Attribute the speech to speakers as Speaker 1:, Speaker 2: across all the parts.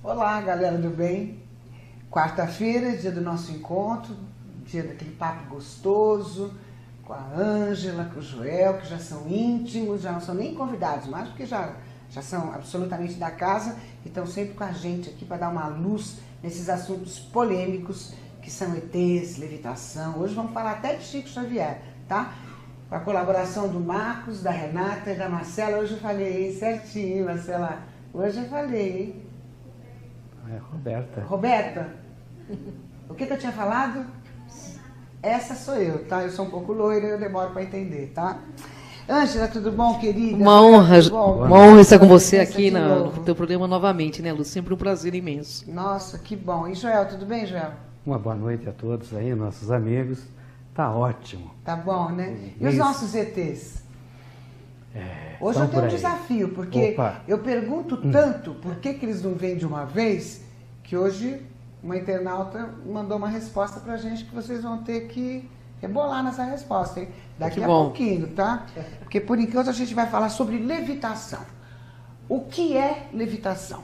Speaker 1: Olá, galera do bem. Quarta-feira, dia do nosso encontro, dia daquele papo gostoso com a Ângela, com o Joel, que já são íntimos, já não são nem convidados mais, porque já são absolutamente da casa e estão sempre com a gente aqui para dar uma luz nesses assuntos polêmicos que são ETs, levitação. Hoje vamos falar até de Chico Xavier, tá? Com a colaboração do Marcos, da Renata e da Marcela. Hoje eu falei certinho, Marcela. Hoje eu falei.
Speaker 2: É Roberta.
Speaker 1: Roberta, o que eu tinha falado? Essa sou eu, tá? Eu sou um pouco loira, eu demoro para entender, tá? Ângela, tudo bom, querida?
Speaker 3: Uma honra estar com você aqui no teu programa novamente, né, Lu? Sempre um prazer imenso.
Speaker 1: Nossa, que bom. E Joel, tudo bem, Joel?
Speaker 2: Uma boa noite a todos aí, nossos amigos. Tá ótimo.
Speaker 1: Tá bom, né? E os nossos ETs? Hoje eu tenho um desafio, porque eu pergunto tanto por que eles não vêm de uma vez, que hoje uma internauta mandou uma resposta pra gente que vocês vão ter que rebolar nessa resposta, hein? Daqui a pouquinho, tá? Porque por enquanto a gente vai falar sobre levitação. O que é levitação?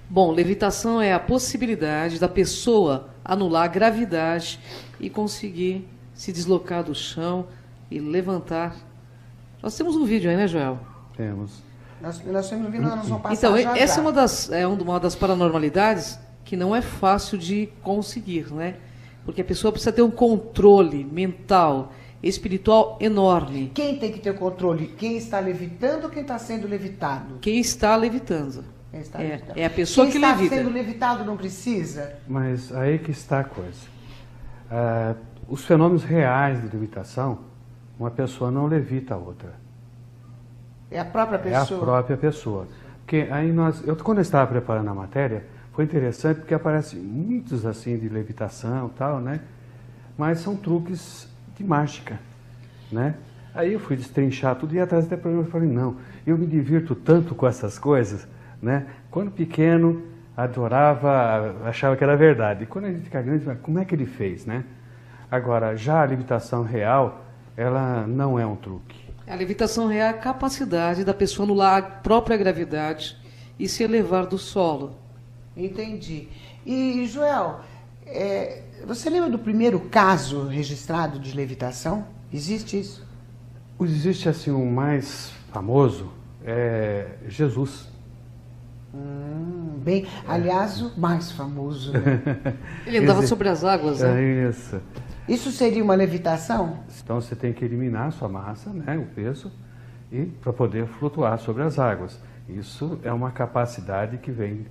Speaker 3: Bom, levitação é a possibilidade da pessoa anular a gravidade e conseguir se deslocar do chão e levantar. Nós temos um vídeo aí, né, Joel?
Speaker 2: Temos.
Speaker 1: Nós temos um vídeo, nós vamos passar
Speaker 3: então,
Speaker 1: já
Speaker 3: essa
Speaker 1: já.
Speaker 3: é uma das paranormalidades que não é fácil de conseguir, né? Porque a pessoa precisa ter um controle mental, espiritual enorme.
Speaker 1: Quem tem que ter o controle? Quem está levitando ou quem está sendo levitado?
Speaker 3: Quem está levitando.
Speaker 1: Quem está levitando.
Speaker 3: É a pessoa que levita.
Speaker 1: Quem está sendo levitado não precisa?
Speaker 2: Mas aí que está a coisa. Os fenômenos reais de levitação, uma pessoa não levita a outra.
Speaker 1: É a própria pessoa?
Speaker 2: É a própria pessoa. Porque aí quando eu estava preparando a matéria, foi interessante porque aparecem muitos assim de levitação e tal, né? Mas são truques de mágica, né? Aí eu fui destrinchar tudo e atrás até programa eu falei, não, eu me divirto tanto com essas coisas, né? Quando pequeno, adorava, achava que era verdade. E quando a gente fica grande, como é que ele fez, né? Agora, já a levitação real, ela não é um truque.
Speaker 3: A levitação real é a capacidade da pessoa anular a própria gravidade e se elevar do solo.
Speaker 1: Entendi. E, Joel, você lembra do primeiro caso registrado de levitação? Existe isso?
Speaker 2: Existe, assim, o mais famoso, Jesus.
Speaker 1: Bem, aliás, o mais famoso, né?
Speaker 3: Ele andava sobre as águas, né?
Speaker 2: Isso.
Speaker 1: Isso seria uma levitação?
Speaker 2: Então você tem que eliminar a sua massa, né, o peso, e para poder flutuar sobre as águas. Isso é uma capacidade que vem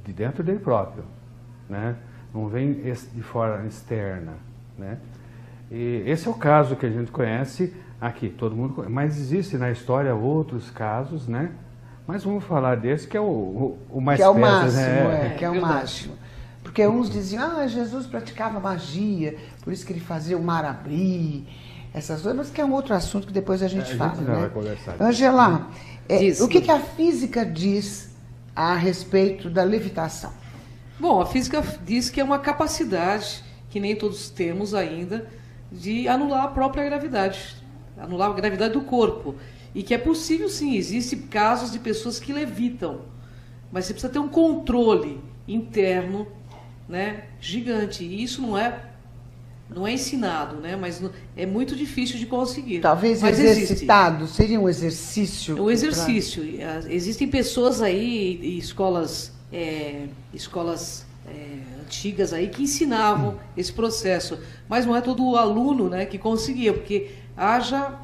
Speaker 2: de dentro dele próprio, né? Não vem de fora externa, né? E esse é o caso que a gente conhece aqui, todo mundo conhece. Mas existe na história outros casos, né? Mas vamos falar desse que é o mais
Speaker 1: perto,
Speaker 2: máximo,
Speaker 1: né? Que é o máximo. Porque uns diziam, Jesus praticava magia, por isso que ele fazia o mar abrir, essas coisas, mas que é um outro assunto que depois a gente fala.
Speaker 2: Não vai conversar.
Speaker 1: Angela, o que a física diz a respeito da levitação?
Speaker 3: Bom, a física diz que é uma capacidade, que nem todos temos ainda, de anular a própria gravidade, anular a gravidade do corpo. E que é possível, sim, existem casos de pessoas que levitam, mas você precisa ter um controle interno, né, gigante. E isso não é ensinado, né, mas é muito difícil de conseguir.
Speaker 1: Talvez
Speaker 3: mas
Speaker 1: exercitado,
Speaker 3: existe.
Speaker 1: Seria um exercício?
Speaker 3: Um exercício. Existem pessoas aí, escolas antigas aí que ensinavam esse processo, mas não é todo o aluno, né, que conseguia, porque haja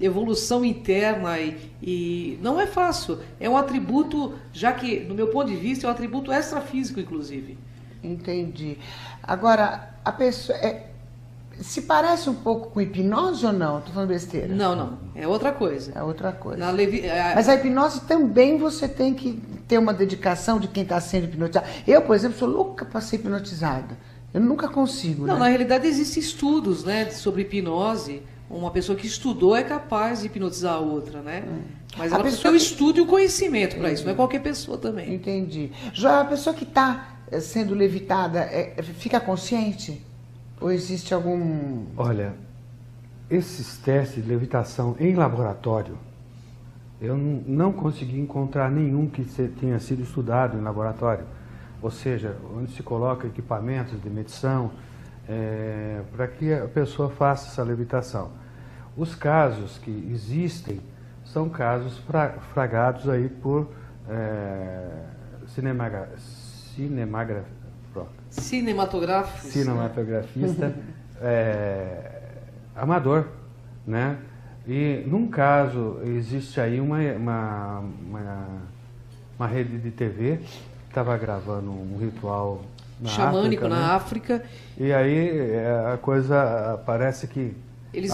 Speaker 3: evolução interna e não é fácil. É um atributo, já que, no meu ponto de vista, é um atributo extrafísico, inclusive.
Speaker 1: Entendi. Agora, a pessoa se parece um pouco com hipnose ou não? Estou falando besteira.
Speaker 3: Não. É outra coisa.
Speaker 1: É outra coisa.
Speaker 3: Mas
Speaker 1: a hipnose também você tem que ter uma dedicação de quem está sendo hipnotizado. Eu, por exemplo, sou louca para ser hipnotizada. Eu nunca consigo.
Speaker 3: Não,
Speaker 1: né?
Speaker 3: Na realidade existem estudos, né, sobre hipnose. Uma pessoa que estudou é capaz de hipnotizar a outra, né? Mas ela precisa ter o estudo e o conhecimento para isso, não é qualquer pessoa também.
Speaker 1: Entendi. Já a pessoa que está sendo levitada fica consciente? Ou existe algum...
Speaker 2: Olha, esses testes de levitação em laboratório, eu não consegui encontrar nenhum que tenha sido estudado em laboratório. Ou seja, onde se coloca equipamentos de medição para que a pessoa faça essa levitação. Os casos que existem são casos fragados aí por cinematografista amador, né? E num caso existe aí uma rede de TV que estava gravando um ritual
Speaker 3: xamânico na África.
Speaker 2: E aí a coisa parece que
Speaker 3: eles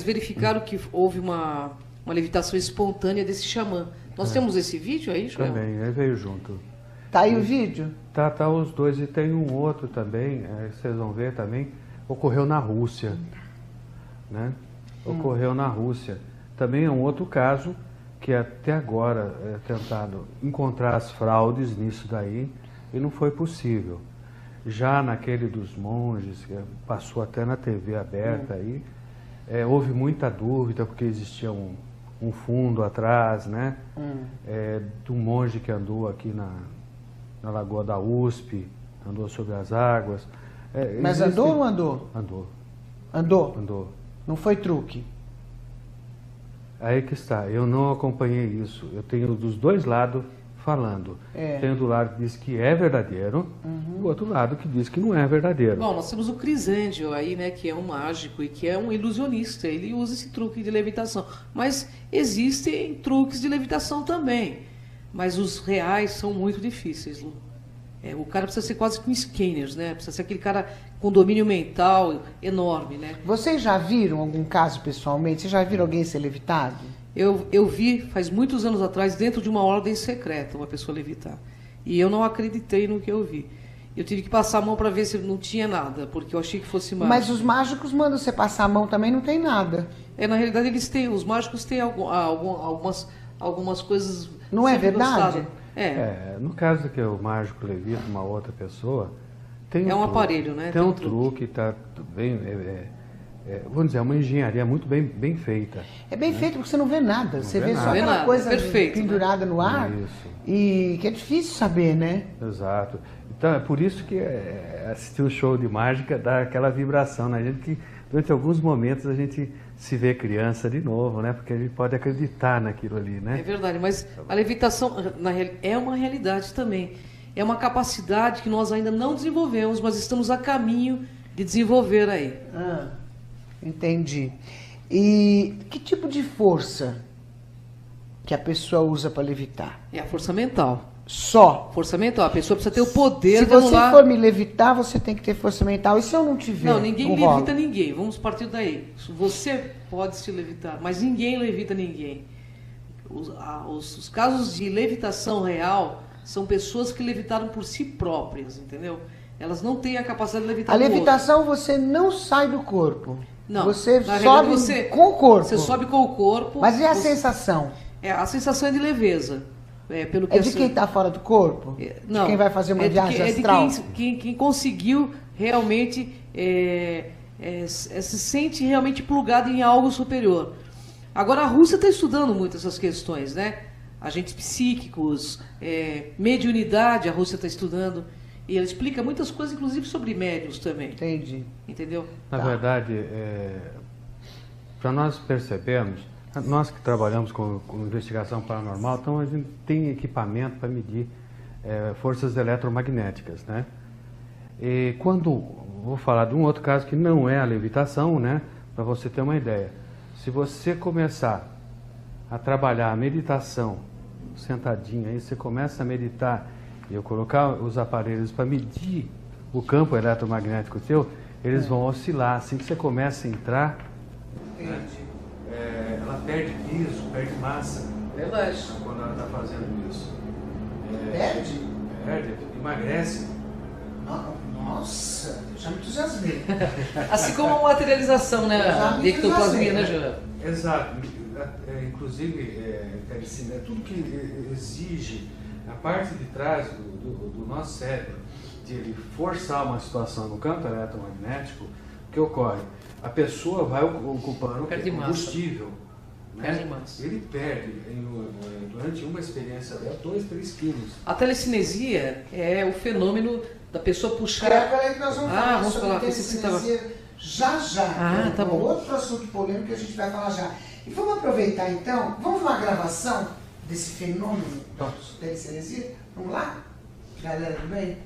Speaker 3: verificaram que houve uma levitação espontânea desse xamã. Nós temos esse vídeo aí, Joel?
Speaker 2: Também, ele veio junto.
Speaker 1: Tá aí o vídeo?
Speaker 2: Tá os dois. E tem um outro também, vocês vão ver também, ocorreu na Rússia. Né? Ocorreu na Rússia. Também é um outro caso que até agora é tentado encontrar as fraudes nisso daí e não foi possível. Já naquele dos monges, que passou até na TV aberta aí, houve muita dúvida porque existia um fundo atrás, né? Do monge que andou aqui na Lagoa da USP, andou sobre as águas.
Speaker 1: Mas andou ou não andou?
Speaker 2: Andou.
Speaker 1: Andou?
Speaker 2: Andou.
Speaker 1: Não foi truque?
Speaker 2: Aí que está, eu não acompanhei isso. Eu tenho dos dois lados falando. Tenho do lado que diz que é verdadeiro, e o outro lado que diz que não é verdadeiro.
Speaker 3: Bom, nós temos o Crisângel aí, né, que é um mágico e que é um ilusionista. Ele usa esse truque de levitação. Mas existem truques de levitação também. Mas os reais são muito difíceis, Lu. O cara precisa ser quase com scanners, né? Precisa ser aquele cara com domínio mental enorme, né?
Speaker 1: Vocês já viram algum caso pessoalmente? Vocês já viram alguém ser levitado?
Speaker 3: Eu vi, faz muitos anos atrás, dentro de uma ordem secreta, uma pessoa levitar. E eu não acreditei no que eu vi. Eu tive que passar a mão para ver se não tinha nada, porque eu achei que fosse mágico.
Speaker 1: Mas os mágicos mandam você passar a mão também, não tem nada.
Speaker 3: Na realidade, os mágicos têm algumas coisas...
Speaker 1: Não é verdade?
Speaker 2: No caso que o mágico levita uma outra pessoa, tem um
Speaker 3: truque,
Speaker 2: aparelho, né? Tem um truque, tá bem, vamos dizer, é uma engenharia muito bem feita.
Speaker 1: É bem feito porque você não vê nada, você vê só aquela coisa pendurada no ar.
Speaker 2: Isso.
Speaker 1: E que é difícil saber, né?
Speaker 2: Exato. Então é por isso que assistir um show de mágica dá aquela vibração na gente que durante alguns momentos a gente se vê criança de novo, né? Porque a gente pode acreditar naquilo ali, né?
Speaker 3: É verdade, mas a levitação é uma realidade também. É uma capacidade que nós ainda não desenvolvemos, mas estamos a caminho de desenvolver aí.
Speaker 1: Entendi. E que tipo de força que a pessoa usa para levitar?
Speaker 3: É a força mental.
Speaker 1: Só?
Speaker 3: Força mental. A pessoa precisa ter o poder
Speaker 1: de
Speaker 3: de anular...
Speaker 1: Se você for me levitar, você tem que ter força mental. E se eu não tiver?
Speaker 3: Não, ninguém levita ninguém. Vamos partir daí. Você pode se levitar, mas ninguém levita ninguém. Os casos de levitação real são pessoas que levitaram por si próprias, entendeu? Elas não têm a capacidade de levitar.
Speaker 1: A levitação você não sai do corpo.
Speaker 3: Não.
Speaker 1: Você sobe com o corpo.
Speaker 3: Você sobe com o corpo.
Speaker 1: Mas e a sensação?
Speaker 3: A sensação é de leveza.
Speaker 1: De quem está fora do corpo?
Speaker 3: Não.
Speaker 1: De quem vai fazer uma viagem astral?
Speaker 3: É de quem conseguiu realmente se sente realmente plugado em algo superior. Agora, a Rússia está estudando muito essas questões, né? Agentes psíquicos, mediunidade, a Rússia está estudando. E ela explica muitas coisas, inclusive sobre médiuns também.
Speaker 1: Entendi.
Speaker 3: Entendeu?
Speaker 2: Na verdade, para nós percebermos, nós que trabalhamos com investigação paranormal, então a gente tem equipamento para medir forças eletromagnéticas, né? E vou falar de um outro caso que não é a levitação, né? Para você ter uma ideia. Se você começar a trabalhar a meditação sentadinho, aí você começa a meditar e eu colocar os aparelhos para medir o campo eletromagnético teu, eles vão oscilar. Assim que você começa a entrar, ela perde piso, perde massa.
Speaker 3: Verdade.
Speaker 2: Quando ela está fazendo isso.
Speaker 1: Perde?
Speaker 2: Perde, emagrece.
Speaker 1: Nossa, já me entusiasmei.
Speaker 3: Assim como a materialização, né? De ectoplasmia, né, Joel?
Speaker 2: Exato. Inclusive, tudo que exige a parte de trás do nosso cérebro, de ele forçar uma situação no campo eletromagnético, o que ocorre? A pessoa vai ocupando combustível,
Speaker 3: Perde massa.
Speaker 2: Ele perde, durante uma experiência dela, 2, 3 quilos.
Speaker 3: A telecinesia é o fenômeno da pessoa puxar...
Speaker 1: Peraí que nós vamos falar
Speaker 3: vamos
Speaker 1: sobre
Speaker 3: falar.
Speaker 1: telecinesia já.
Speaker 3: Tá bom.
Speaker 1: Outro assunto polêmico que a gente vai falar já. E vamos aproveitar então, vamos ver uma gravação desse fenômeno da telecinesia? Vamos lá? Galera do bem?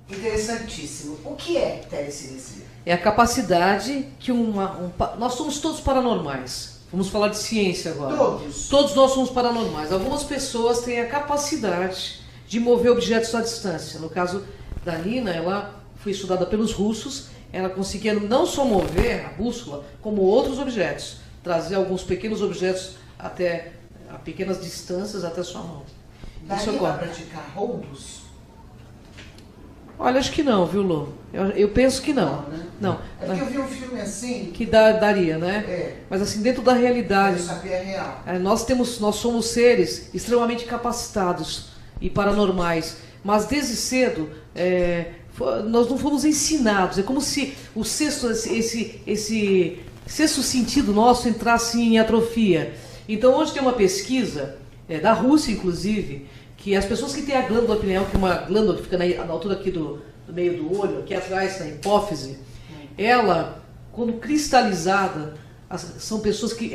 Speaker 1: Interessantíssimo. O que é telecinesia?
Speaker 3: É a capacidade que nós somos todos paranormais. Vamos falar de ciência agora.
Speaker 1: Todos.
Speaker 3: Todos nós somos paranormais. Algumas pessoas têm a capacidade de mover objetos à distância. No caso da Nina, ela foi estudada pelos russos. Ela conseguia não só mover a bússola, como outros objetos. Trazer alguns pequenos objetos até a pequenas distâncias até a sua mão.
Speaker 1: Daria para praticar roubos?
Speaker 3: Olha, acho que não, viu, Lô? Eu penso que não.
Speaker 1: Não, né?
Speaker 3: Não.
Speaker 1: É porque eu vi um filme assim...
Speaker 3: Que daria, né?
Speaker 1: É.
Speaker 3: Mas assim, dentro da realidade...
Speaker 1: Eu sabia real.
Speaker 3: Nós somos seres extremamente capacitados e paranormais. Mas desde cedo, nós não fomos ensinados. É como se o esse sexto sentido nosso entrasse em atrofia. Então, hoje tem uma pesquisa, da Rússia, inclusive, que as pessoas que têm a glândula pineal, que é uma glândula que fica na altura aqui do meio do olho, aqui atrás, na hipófise, ela, quando cristalizada, são pessoas que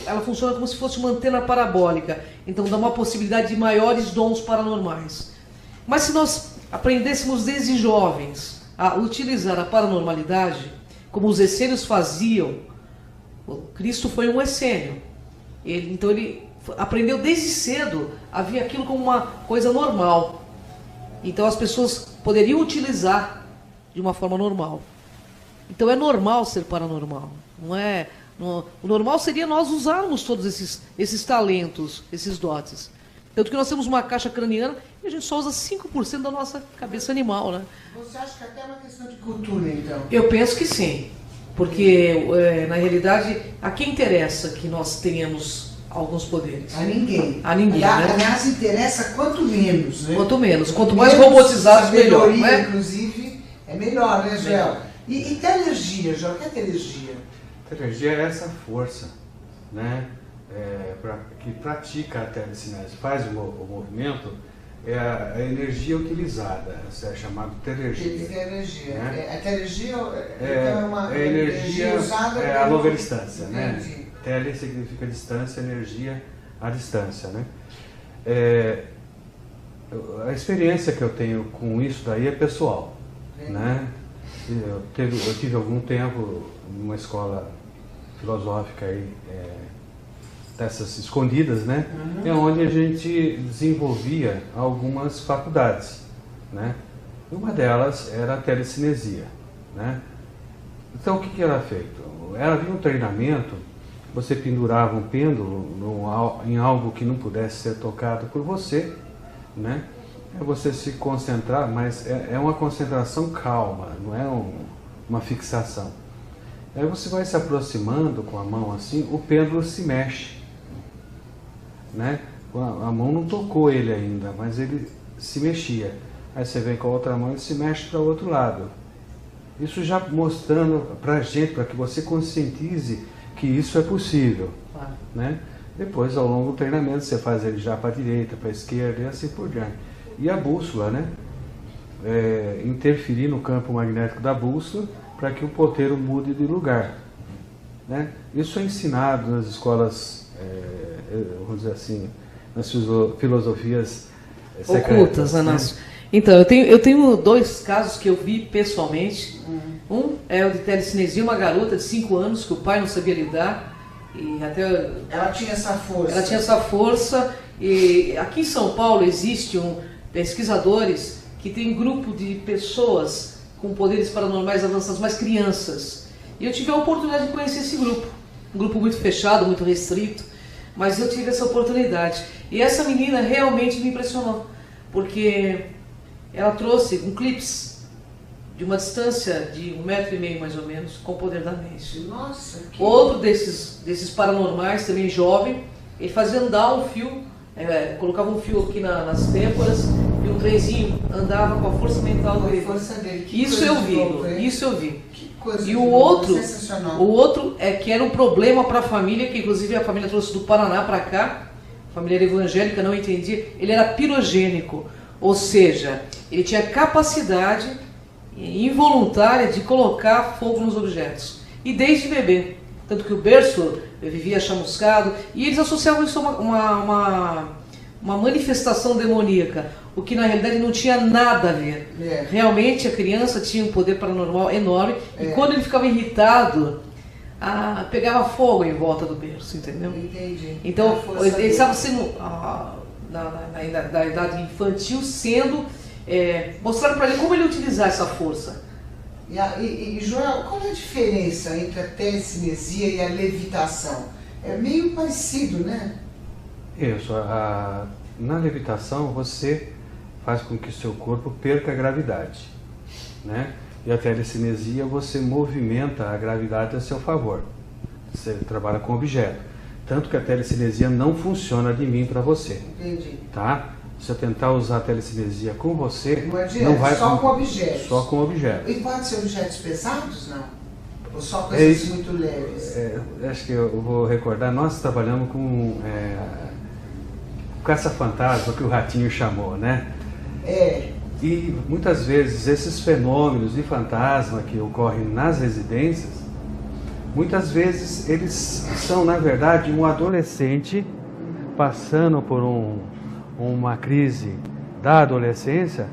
Speaker 3: ela funciona como se fosse uma antena parabólica. Então dá uma possibilidade de maiores dons paranormais. Mas se nós aprendêssemos desde jovens a utilizar a paranormalidade, como os essênios faziam, Cristo foi um essênio. Então ele aprendeu desde cedo a ver aquilo como uma coisa normal. Então as pessoas poderiam utilizar de uma forma normal. Então é normal ser paranormal. O normal seria nós usarmos todos esses talentos, esses dotes. Tanto que nós temos uma caixa craniana e a gente só usa 5% da nossa cabeça animal, né?
Speaker 1: Você acha que até é uma questão de cultura, então?
Speaker 3: Eu penso que sim. Porque, na realidade, a quem interessa que nós tenhamos alguns poderes?
Speaker 1: A ninguém.
Speaker 3: A ninguém, né?
Speaker 1: Aliás, interessa quanto menos, né?
Speaker 3: Quanto menos. Quanto mais robotizados, melhor, né?
Speaker 1: Inclusive, é melhor, né, Joel? E telergia, Joel? O que é telergia?
Speaker 2: Telergia é essa força, né? Que pratica a telecinese, faz o movimento, é a energia utilizada, isso é chamado telergia.
Speaker 1: Telergia.
Speaker 2: Né?
Speaker 1: A telergia
Speaker 2: É
Speaker 1: uma
Speaker 2: energia
Speaker 1: usada
Speaker 2: a longa distância,
Speaker 1: Entendi.
Speaker 2: né? Tele significa distância, energia à distância, né? A experiência que eu tenho com isso daí é pessoal, né? Eu tive algum tempo numa escola filosófica aí, dessas escondidas, né? É onde a gente desenvolvia algumas faculdades, né? Uma delas era a telecinesia, né? Então o que era feito? Havia um treinamento, você pendurava um pêndulo em algo que não pudesse ser tocado por você, né? É você se concentrar, mas é uma concentração calma, não é uma fixação. Aí você vai se aproximando com a mão assim, o pêndulo se mexe, né? A mão não tocou ele ainda, mas ele se mexia. Aí você vem com a outra mão e se mexe para o outro lado. Isso já mostrando para a gente, para que você conscientize que isso é possível, né? Depois, ao longo do treinamento, você faz ele já para a direita, para a esquerda e assim por diante. E a bússola, né? Interferir no campo magnético da bússola para que o ponteiro mude de lugar, né? Isso é ensinado nas escolas, vamos dizer assim, nas filosofias
Speaker 3: ocultas, né? Então, eu tenho 2 casos que eu vi pessoalmente. Um é o de telecinesia, uma garota de 5 anos que o pai não sabia lidar. E até
Speaker 1: Ela tinha essa força.
Speaker 3: ela tinha essa força. E aqui em São Paulo existe pesquisadores que têm um grupo de pessoas com poderes paranormais avançados, mais crianças. E eu tive a oportunidade de conhecer esse grupo. Um grupo muito fechado, muito restrito, mas eu tive essa oportunidade. E essa menina realmente me impressionou, porque ela trouxe um clips de uma distância de 1,5 metro mais ou menos, com o poder da mente.
Speaker 1: Nossa, que...
Speaker 3: Outro desses paranormais, também jovem, ele fazia andar um fio, colocava um fio aqui nas têmporas e um trenzinho andava com a força mental dele.
Speaker 1: força dele. Que
Speaker 3: Isso
Speaker 1: coisa
Speaker 3: eu
Speaker 1: de
Speaker 3: vi,
Speaker 1: louco, hein?
Speaker 3: isso eu vi.
Speaker 1: Que coisa
Speaker 3: E
Speaker 1: de
Speaker 3: o
Speaker 1: louco,
Speaker 3: outro,
Speaker 1: sensacional.
Speaker 3: que era um problema para a família, que inclusive a família trouxe do Paraná para cá, a família era evangélica, não entendia, ele era pirogênico, ou seja, ele tinha capacidade involuntária de colocar fogo nos objetos, e desde bebê, tanto que o berço vivia chamuscado, e eles associavam isso a uma manifestação demoníaca, o que na realidade não tinha nada a ver. Realmente a criança tinha um poder paranormal enorme, e quando ele ficava irritado, pegava fogo em volta do berço, entendeu?
Speaker 1: Entendi.
Speaker 3: Então, ele estava sendo, da idade infantil, sendo mostrado para ele como ele utilizar essa força.
Speaker 1: E Joel, qual é a diferença entre a telecinesia e a levitação? É meio parecido, né?
Speaker 2: Isso. Na levitação, você faz com que o seu corpo perca a gravidade, né? E a telecinesia, você movimenta a gravidade a seu favor. Você trabalha com objeto. Tanto que a telecinesia não funciona de mim para você.
Speaker 1: Entendi.
Speaker 2: Tá? Se eu tentar usar a telecinesia com você,
Speaker 1: Não adianta,
Speaker 2: não vai...
Speaker 1: só com objetos.
Speaker 2: Só com objetos.
Speaker 1: E pode ser objetos pesados, não? Ou só coisas muito leves?
Speaker 2: Acho que eu vou recordar, nós trabalhamos com caça-fantasma, que o Ratinho chamou, né? E muitas vezes esses fenômenos de fantasma que ocorrem nas residências, muitas vezes eles são, na verdade, um adolescente passando por uma crise da adolescência.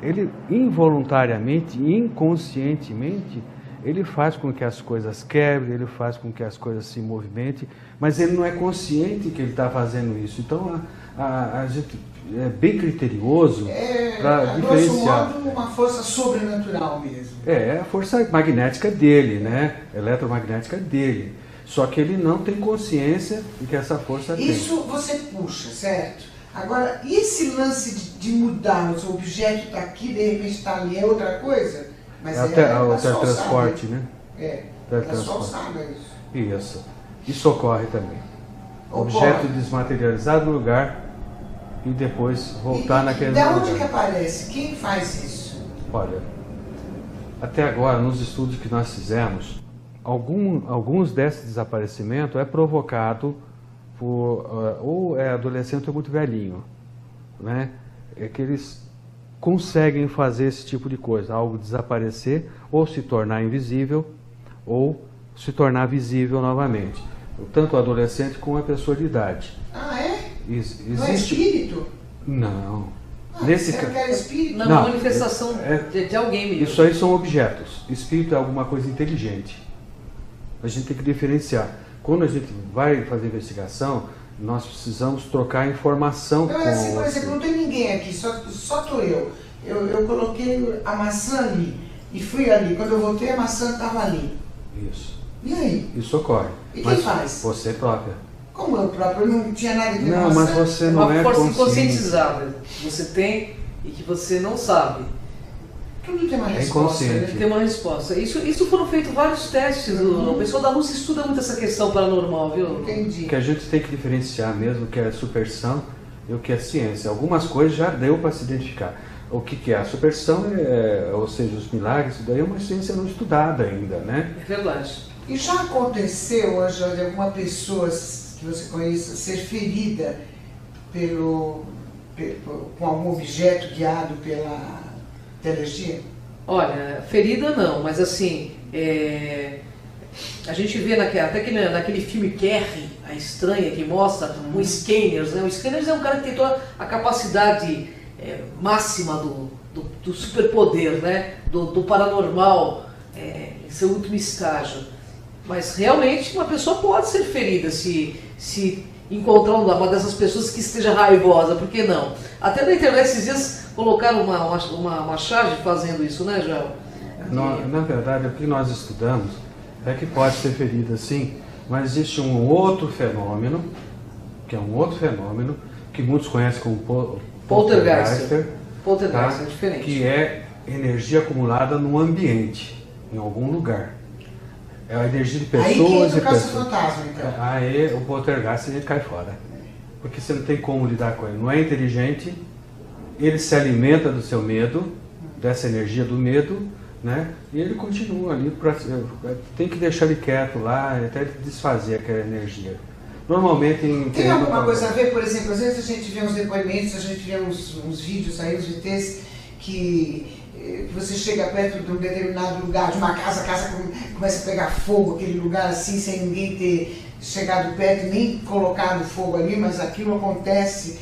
Speaker 2: Ele involuntariamente, inconscientemente, ele faz com que as coisas quebrem, ele faz com que as coisas se movimentem, mas ele não é consciente que ele está fazendo isso. Então a gente é bem criterioso para diferenciar.
Speaker 1: Grosso modo, uma força sobrenatural mesmo.
Speaker 2: É a força magnética dele, né? Eletromagnética dele. Só que ele não tem consciência de que essa força tem.
Speaker 1: Isso você puxa, certo? Agora, e esse lance de mudar, o objeto está aqui, de repente está ali, é outra coisa? Mas
Speaker 2: o teletransporte, né?
Speaker 1: É só alçada isso.
Speaker 2: Isso. Isso ocorre também. Objeto desmaterializado no lugar e depois voltar naquele lugar.
Speaker 1: De onde que aparece? Quem faz isso?
Speaker 2: Olha, até agora, nos estudos que nós fizemos, alguns desses desaparecimentos é provocado por ou adolescente ou muito velhinho, né? É que eles conseguem fazer esse tipo de coisa, algo desaparecer ou se tornar invisível ou se tornar visível novamente. Tanto o adolescente como a pessoa de idade.
Speaker 1: Ah, é?
Speaker 2: Existe...
Speaker 1: Não é espírito?
Speaker 2: Não.
Speaker 1: Nesse caso é espírito?
Speaker 3: Não, manifestação de alguém mesmo.
Speaker 2: Isso aí são objetos. Espírito é alguma coisa inteligente. A gente tem que diferenciar. Quando a gente vai fazer investigação, nós precisamos trocar informação com
Speaker 1: assim, por exemplo, não tem ninguém aqui, só estou eu. Eu coloquei a maçã ali e fui ali. Quando eu voltei, a maçã estava ali.
Speaker 2: Isso.
Speaker 1: E aí?
Speaker 2: Isso ocorre.
Speaker 1: E quem faz?
Speaker 2: Você própria.
Speaker 1: Como eu próprio? Eu não tinha nada que ver com
Speaker 2: Não, mas você não é
Speaker 3: força
Speaker 2: consciente.
Speaker 3: inconscientizada que você tem e que você não sabe.
Speaker 1: Tudo tem uma
Speaker 2: É
Speaker 1: resposta.
Speaker 2: inconsciente.
Speaker 3: Tem uma resposta. Isso foram feitos vários testes. O pessoal da luz estuda muito essa questão paranormal, viu?
Speaker 1: Entendi.
Speaker 2: O que a gente tem que diferenciar mesmo, que é a superstição e o que é ciência. Algumas coisas já deu para se identificar. O que é a superstição, ou seja, os milagres, isso daí é uma ciência não estudada ainda, né?
Speaker 3: É verdade.
Speaker 1: E já aconteceu, Ângela, de alguma pessoa que você conheça ser ferida com algum objeto guiado pela energia?
Speaker 3: Olha, ferida não, mas assim, a gente vê até que naquele filme Carrie, a estranha, que mostra o Scanners, né? O Scanners é um cara que tem toda a capacidade máxima do superpoder, né? Do paranormal, em seu último estágio. Mas realmente uma pessoa pode ser ferida se encontrar uma dessas pessoas que esteja raivosa, por que não? Até na internet esses dias colocaram uma charge fazendo isso, né, Joel?
Speaker 2: Na verdade, o que nós estudamos é que pode ser ferida sim, mas existe um outro fenômeno, que muitos conhecem como
Speaker 3: poltergeist.
Speaker 2: Poltergeist,
Speaker 3: é diferente.
Speaker 2: Que é energia acumulada no ambiente, em algum lugar. É a energia de pessoas
Speaker 1: aí que entra
Speaker 2: e
Speaker 1: o
Speaker 2: pessoas.
Speaker 1: caça-fantasma, então.
Speaker 2: Aí o poltergeist a gente cai fora. Porque você não tem como lidar com ele. Não é inteligente, ele se alimenta do seu medo, dessa energia do medo, né? E ele continua ali, tem que deixar ele quieto lá, até desfazer aquela energia. Normalmente
Speaker 1: tem alguma coisa a ver, por exemplo, às vezes a gente vê uns depoimentos, a gente vê uns vídeos aí, uns VTs, que você chega perto de um determinado lugar, de uma casa, a casa começa a pegar fogo, aquele lugar assim, sem ninguém ter chegado perto, nem colocado fogo ali, mas aquilo acontece.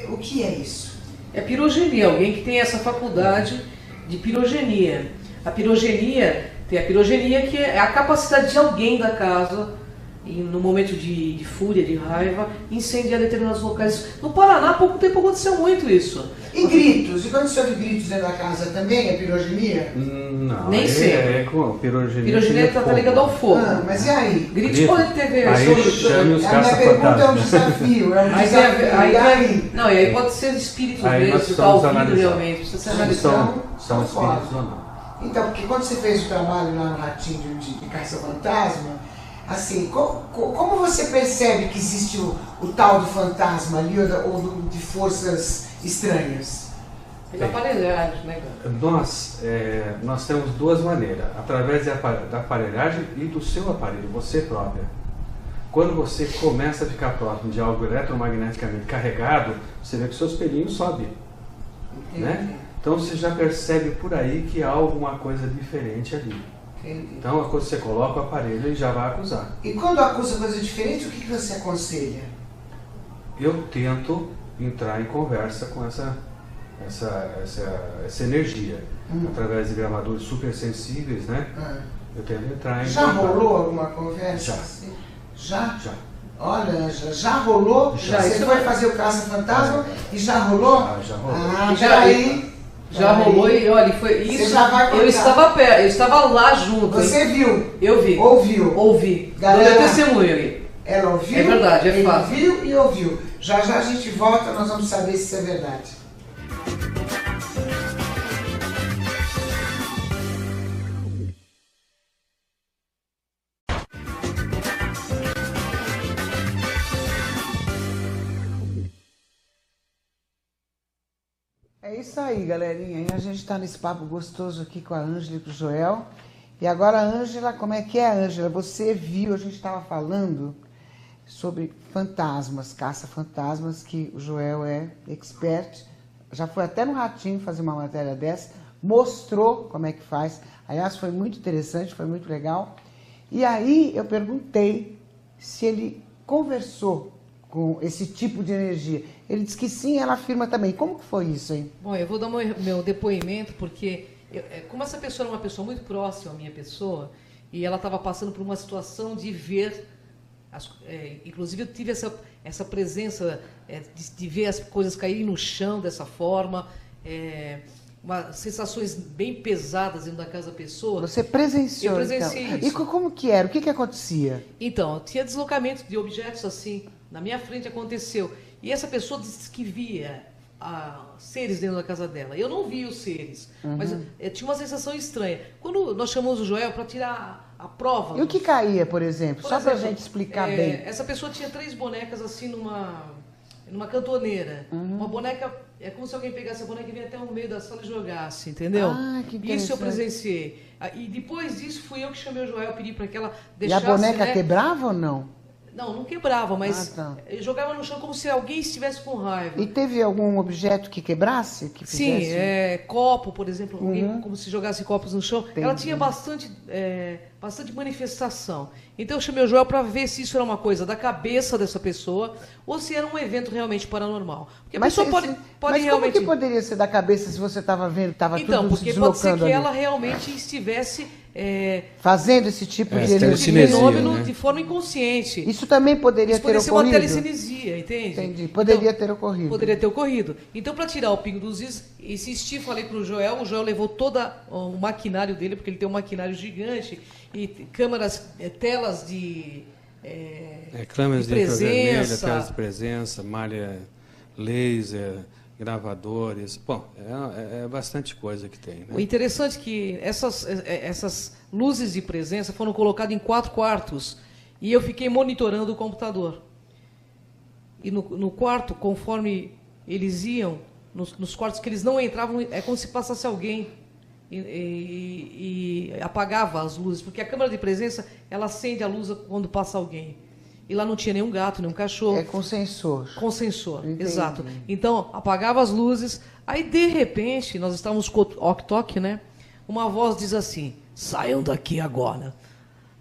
Speaker 1: O que é isso?
Speaker 3: É pirogenia, alguém que tem essa faculdade de pirogenia. A pirogenia, tem a pirogenia que é a capacidade de alguém da casa, e no momento de fúria, de raiva, incendiar determinados locais. No Paraná, há pouco tempo aconteceu muito isso.
Speaker 1: E gritos? E quando você ouve gritos dentro da casa também é pirogenia?
Speaker 2: Não,
Speaker 3: nem sempre.
Speaker 2: É com pirogenia.
Speaker 3: Pirogenia está ligado ao fogo.
Speaker 1: Mas e aí?
Speaker 3: Gritos podem ter
Speaker 2: aí chame os
Speaker 1: a minha pergunta é um desafio. É um
Speaker 3: Aí,
Speaker 1: desafio.
Speaker 3: aí,
Speaker 1: E aí?
Speaker 3: Não, e aí pode ser espírito
Speaker 2: Aí
Speaker 3: mesmo,
Speaker 2: nós
Speaker 3: está ouvindo
Speaker 2: analisando.
Speaker 3: realmente. Precisa ser analisado.
Speaker 2: São espíritos ou não.
Speaker 1: Então, porque quando você fez o trabalho lá no Ratinho de Caça-Fantasma, assim, como você percebe que existe o tal do fantasma ali ou de forças estranhas?
Speaker 3: Pela aparelhagem, né, cara?
Speaker 2: Nós temos duas maneiras, através da aparelhagem e do seu aparelho, você própria. Quando você começa a ficar próximo de algo eletromagneticamente carregado, você vê que o seu espelhinho sobe. Né? Então você já percebe por aí que há alguma coisa diferente ali.
Speaker 1: Entendi.
Speaker 2: Então quando você coloca o aparelho, ele já vai acusar.
Speaker 1: E quando acusa coisa diferente, o que você aconselha?
Speaker 2: Eu tento entrar em conversa com essa energia. Através de gravadores super sensíveis, né? Eu tento entrar em
Speaker 1: Já
Speaker 2: contato.
Speaker 1: rolou alguma conversa?
Speaker 2: Já.
Speaker 1: Já? Olha, já rolou?
Speaker 2: Já.
Speaker 1: Você foi fazer o Caça-Fantasma e já rolou?
Speaker 2: Já rolou.
Speaker 1: Ah, peraí.
Speaker 3: Já rolou e olha, foi isso.
Speaker 1: Você já vai contar.
Speaker 3: Eu estava perto, eu estava lá junto.
Speaker 1: Você viu?
Speaker 3: Eu vi.
Speaker 1: Ouviu?
Speaker 3: Ouvi.
Speaker 1: Galera,
Speaker 3: Eu dei testemunho aí.
Speaker 1: Ela ouviu?
Speaker 3: É verdade, é
Speaker 1: ele
Speaker 3: fato.
Speaker 1: viu e ouviu. Já já a gente volta, nós vamos saber se isso é verdade. É isso aí, galerinha. E a gente está nesse papo gostoso aqui com a Ângela e com o Joel. E agora, Ângela, como é que é, Ângela? Você viu, a gente estava falando sobre fantasmas, caça-fantasmas, que o Joel é expert. Já foi até no Ratinho fazer uma matéria dessa, mostrou como é que faz. Aliás, foi muito interessante, foi muito legal. E aí eu perguntei se ele conversou com esse tipo de energia. Ele disse que sim, ela afirma também. Como que foi isso, hein?
Speaker 3: Bom, eu vou dar meu depoimento, porque como essa pessoa era uma pessoa muito próxima à minha pessoa, e ela estava passando por uma situação de ver, inclusive eu tive essa presença de ver as coisas caírem no chão dessa forma, sensações bem pesadas dentro da casa da pessoa.
Speaker 1: Você presenciou,
Speaker 3: Eu presenciei
Speaker 1: então.
Speaker 3: isso.
Speaker 1: E como que era? O que acontecia?
Speaker 3: Então, tinha deslocamento de objetos assim, na minha frente aconteceu. E essa pessoa disse que via seres dentro da casa dela. Eu não vi os seres, mas tinha uma sensação estranha. Quando nós chamamos o Joel para tirar a prova...
Speaker 1: E o que caía, por exemplo? Só para a
Speaker 3: exemplo,
Speaker 1: gente explicar bem.
Speaker 3: Essa pessoa tinha 3 bonecas assim numa cantoneira. Uma boneca, é como se alguém pegasse a boneca e vinha até o meio da sala e jogasse, entendeu?
Speaker 1: Ah, que interessante.
Speaker 3: Isso eu presenciei. E depois disso fui eu que chamei o Joel, pedi para que ela
Speaker 1: E
Speaker 3: deixasse...
Speaker 1: a boneca
Speaker 3: né?
Speaker 1: quebrava ou não?
Speaker 3: Não quebrava, mas
Speaker 1: tá.
Speaker 3: jogava no chão como se alguém estivesse com raiva.
Speaker 1: E teve algum objeto que quebrasse? Que fizesse...
Speaker 3: Sim, copo, por exemplo, alguém como se jogasse copos no chão.
Speaker 1: Entendi.
Speaker 3: Ela tinha bastante manifestação. Então eu chamei o Joel para ver se isso era uma coisa da cabeça dessa pessoa ou se era um evento realmente paranormal. Porque a pessoa pode
Speaker 1: mas
Speaker 3: realmente...
Speaker 1: como que poderia ser da cabeça se você estava vendo que estava
Speaker 3: Então,
Speaker 1: tudo se
Speaker 3: porque pode ser
Speaker 1: deslocando
Speaker 3: que
Speaker 1: ali?
Speaker 3: ela realmente estivesse
Speaker 1: fazendo esse tipo de
Speaker 2: telecinesia,
Speaker 3: fenômeno,
Speaker 2: né?
Speaker 3: de forma inconsciente.
Speaker 1: Isso também poderia ter
Speaker 3: ser uma
Speaker 1: ocorrido?
Speaker 3: telecinesia, entende?
Speaker 1: Entendi. Poderia
Speaker 3: Então,
Speaker 1: ter ocorrido.
Speaker 3: Poderia ter ocorrido. Então, para tirar o pingo dos is, insisti, falei para o Joel levou todo o maquinário dele, porque ele tem um maquinário gigante, e câmeras, telas de
Speaker 2: câmeras de infravermelha,
Speaker 3: presença.
Speaker 2: telas de presença, malha laser, gravadores. Bom, é bastante coisa que tem. Né?
Speaker 3: O interessante é que essas luzes de presença foram colocadas em 4 quartos e eu fiquei monitorando o computador. E no quarto, conforme eles iam, nos quartos que eles não entravam, é como se passasse alguém e apagava as luzes, porque a câmera de presença ela acende a luz quando passa alguém. E lá não tinha nenhum gato, nenhum cachorro.
Speaker 1: É com sensor.
Speaker 3: Com sensor,
Speaker 1: Entendi.
Speaker 3: exato. Então, apagava as luzes, aí de repente, nós estávamos com o ok-tok, né? Uma voz diz assim, saiam daqui agora.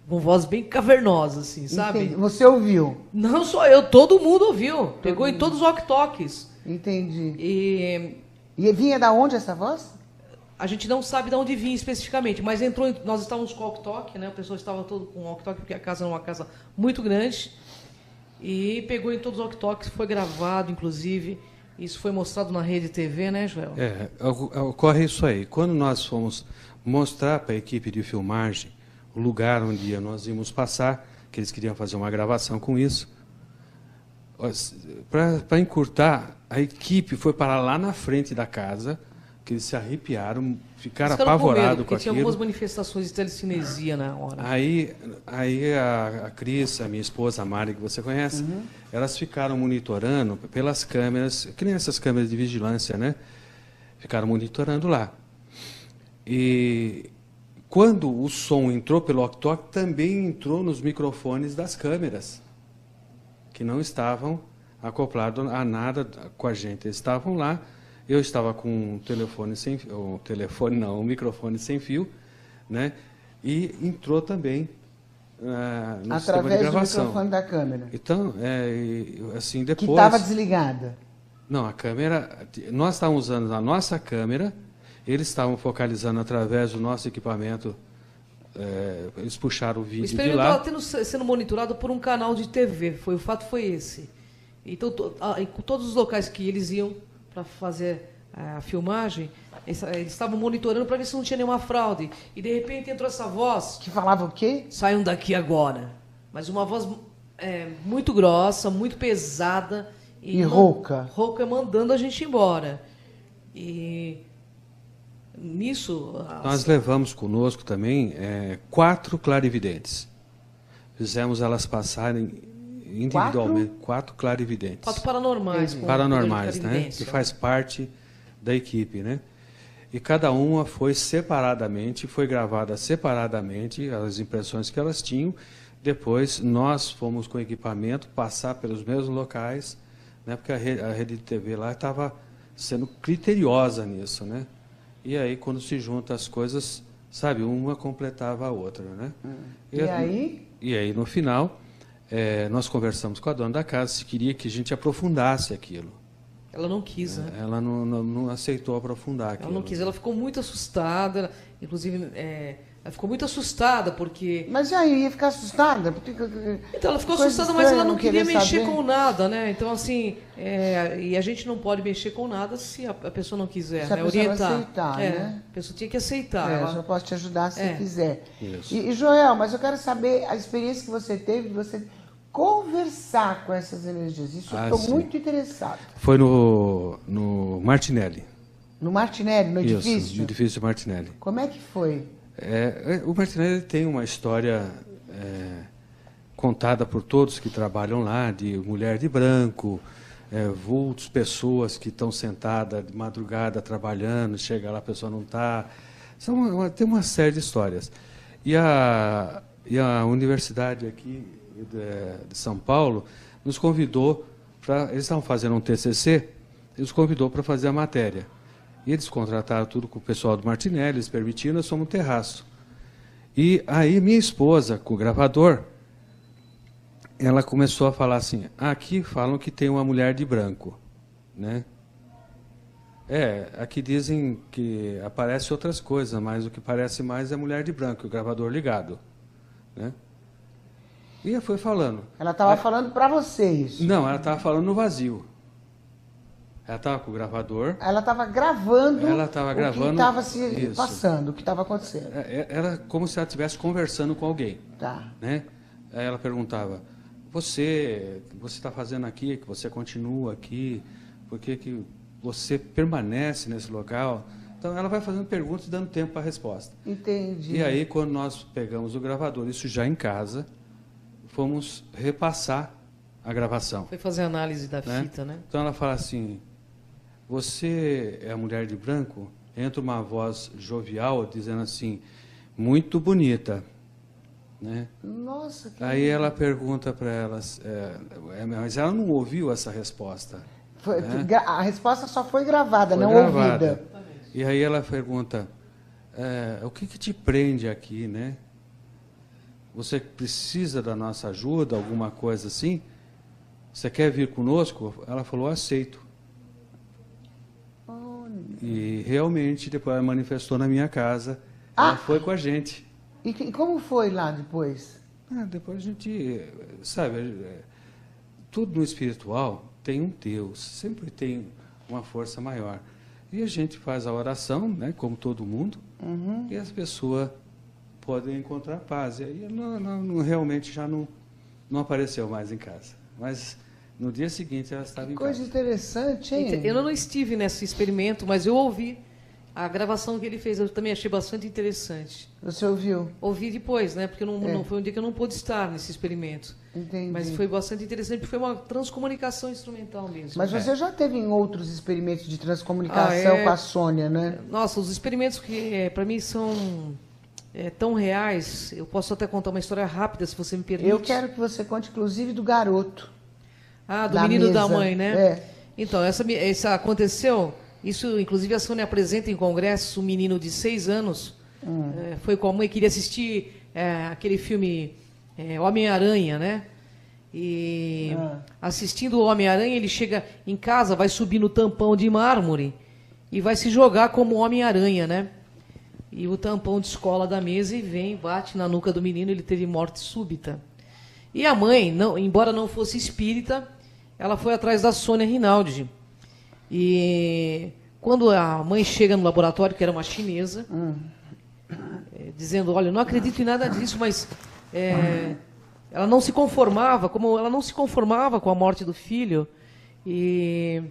Speaker 3: Com voz bem cavernosa, assim, sabe?
Speaker 1: Entendi. Você ouviu?
Speaker 3: Não só eu, todo mundo ouviu. Pegou em todos os ok-toks.
Speaker 1: Entendi.
Speaker 3: E
Speaker 1: E vinha da onde essa voz?
Speaker 3: a gente não sabe de onde vinha especificamente, mas entrou, nós estávamos com o ok-tok, né? O pessoal estava todo com o ok-tok, porque a casa era uma casa muito grande. E pegou em todos os ok-toks, foi gravado, inclusive. Isso foi mostrado na rede TV, né, Joel?
Speaker 2: Ocorre isso aí. Quando nós fomos mostrar para a equipe de filmagem o lugar onde nós íamos passar, que eles queriam fazer uma gravação com isso, para encurtar, a equipe foi parar lá na frente da casa, que eles se arrepiaram, ficaram apavorados com
Speaker 3: tinha
Speaker 2: aquilo.
Speaker 3: algumas manifestações de telecinesia na hora.
Speaker 2: Aí a Cris, a minha esposa, a Mari, que você conhece, elas ficaram monitorando pelas câmeras, que nem essas câmeras de vigilância, né? Ficaram monitorando lá. E quando o som entrou pelo ok-tok, também entrou nos microfones das câmeras, que não estavam acoplados a nada com a gente. Eles estavam lá. Eu estava com um um microfone sem fio, né? E entrou também no sistema de gravação.
Speaker 1: Através do microfone da câmera.
Speaker 2: Então, assim, depois...
Speaker 1: Que estava desligada.
Speaker 2: Não, a câmera... Nós estávamos usando a nossa câmera, eles estavam focalizando através do nosso equipamento, eles puxaram o vídeo de lá.
Speaker 3: O experimento estava sendo monitorado por um canal de TV, o fato foi esse. Então, em todos os locais que eles iam para fazer a filmagem, eles estavam monitorando para ver se não tinha nenhuma fraude. E, de repente, entrou essa voz...
Speaker 1: Que falava o quê?
Speaker 3: Saiam daqui agora. Mas uma voz muito grossa, muito pesada.
Speaker 1: E rouca.
Speaker 3: Rouca, mandando a gente embora. E nisso...
Speaker 2: Nós levamos conosco também 4 clarividentes. Fizemos elas passarem... individualmente, 4 clarividentes.
Speaker 3: 4 paranormais.
Speaker 2: Paranormais, né? Que faz parte da equipe, né? E cada uma foi separadamente, foi gravada separadamente, as impressões que elas tinham. Depois, nós fomos com equipamento passar pelos mesmos locais, né? Porque a rede de TV lá estava sendo criteriosa nisso, né? E aí, quando se junta as coisas, sabe, uma completava a outra, né? E aí, no final... nós conversamos com a dona da casa se queria que a gente aprofundasse aquilo.
Speaker 3: Ela não quis, né?
Speaker 2: Ela não aceitou aprofundar aquilo.
Speaker 3: Ela não quis, ela ficou muito assustada, inclusive ela ficou muito assustada porque...
Speaker 1: Mas e aí, ia ficar assustada?
Speaker 3: Então, ela ficou assustada, mas ela não queria mexer com nada, né? Então, assim, e a gente não pode mexer com nada se a pessoa não quiser,
Speaker 1: se
Speaker 3: né?
Speaker 1: a pessoa
Speaker 3: orientar.
Speaker 1: não aceitar, né?
Speaker 3: A pessoa tinha que aceitar.
Speaker 1: Eu só posso te ajudar se quiser.
Speaker 2: Isso.
Speaker 1: E, Joel, mas eu quero saber a experiência que você teve de você conversar com essas energias. Isso eu estou muito interessado.
Speaker 2: Foi no Martinelli.
Speaker 1: No Martinelli, no edifício?
Speaker 2: Isso, no edifício Martinelli.
Speaker 1: Como é que foi?
Speaker 2: O Martinelli tem uma história contada por todos que trabalham lá, de mulher de branco, vultos, pessoas que estão sentadas de madrugada trabalhando, chega lá, a pessoa não está. Tem uma série de histórias. E a universidade aqui de São Paulo nos convidou para... Eles estavam fazendo um TCC, eles convidou para fazer a matéria. E eles contrataram tudo com o pessoal do Martinelli, eles permitiram, nós fomos no terraço. E aí minha esposa, com o gravador, ela começou a falar assim, aqui falam que tem uma mulher de branco, né? Aqui dizem que aparece outras coisas, mas o que parece mais é mulher de branco, o gravador ligado, né? E ela foi falando.
Speaker 1: Ela estava falando para vocês?
Speaker 2: Não, ela estava falando no vazio. Ela estava com o gravador.
Speaker 1: Ela estava gravando.
Speaker 2: Ela estava gravando
Speaker 1: o que estava se passando, o que estava acontecendo.
Speaker 2: Era como se ela estivesse conversando com alguém.
Speaker 1: Tá.
Speaker 2: Né? Aí ela perguntava: você está fazendo aqui, que você continua aqui, por que você permanece nesse local? Então ela vai fazendo perguntas e dando tempo para a resposta.
Speaker 1: Entendi.
Speaker 2: E aí, quando nós pegamos o gravador, isso já em casa, fomos repassar a gravação.
Speaker 3: Foi fazer análise da fita, né?
Speaker 2: Então ela fala assim: você é a mulher de branco? Entra uma voz jovial dizendo assim: muito bonita. Né?
Speaker 1: Nossa, que
Speaker 2: Aí ela pergunta para elas, mas ela não ouviu essa resposta. Né?
Speaker 1: A resposta só foi gravada,
Speaker 2: foi
Speaker 1: não
Speaker 2: gravada.
Speaker 1: ouvida.
Speaker 2: E aí ela pergunta: o que te prende aqui, né? Você precisa da nossa ajuda, alguma coisa assim? Você quer vir conosco? Ela falou: aceito. E realmente depois ela manifestou na minha casa. Ela foi com a gente.
Speaker 1: E como foi lá depois?
Speaker 2: Depois a gente, sabe, tudo no espiritual tem um Deus, sempre tem uma força maior. E a gente faz a oração, né, como todo mundo, e as pessoas podem encontrar paz. E aí realmente já não apareceu mais em casa. Mas no dia seguinte ela estava em casa.
Speaker 1: Coisa interessante, hein?
Speaker 3: Eu não estive nesse experimento, mas eu ouvi a gravação que ele fez. Eu também achei bastante interessante.
Speaker 1: Você ouviu?
Speaker 3: Ouvi depois, né? Porque não foi um dia que eu não pude estar nesse experimento.
Speaker 1: Entendi.
Speaker 3: Mas foi bastante interessante, porque foi uma transcomunicação instrumental mesmo.
Speaker 1: Mas você já teve em outros experimentos de transcomunicação com a Sônia, né?
Speaker 3: Nossa, os experimentos que para mim são tão reais. Eu posso até contar uma história rápida, se você me permite.
Speaker 1: Eu quero que você conte, inclusive, do garoto.
Speaker 3: Do menino
Speaker 1: mesa.
Speaker 3: da mãe, né? Então, essa aconteceu. Isso, inclusive, a Sônia apresenta em congresso um menino de 6 anos. Foi com a mãe, queria assistir aquele filme Homem-Aranha, né? E assistindo o Homem-Aranha, ele chega em casa, vai subir no tampão de mármore e vai se jogar como Homem-Aranha, né? E o tampão descola da mesa e vem, bate na nuca do menino, ele teve morte súbita. E a mãe, embora não fosse espírita, ela foi atrás da Sônia Rinaldi. E quando a mãe chega no laboratório, que era uma chinesa, dizendo: olha, eu não acredito em nada disso, mas ela não se conformava, com a morte do filho, e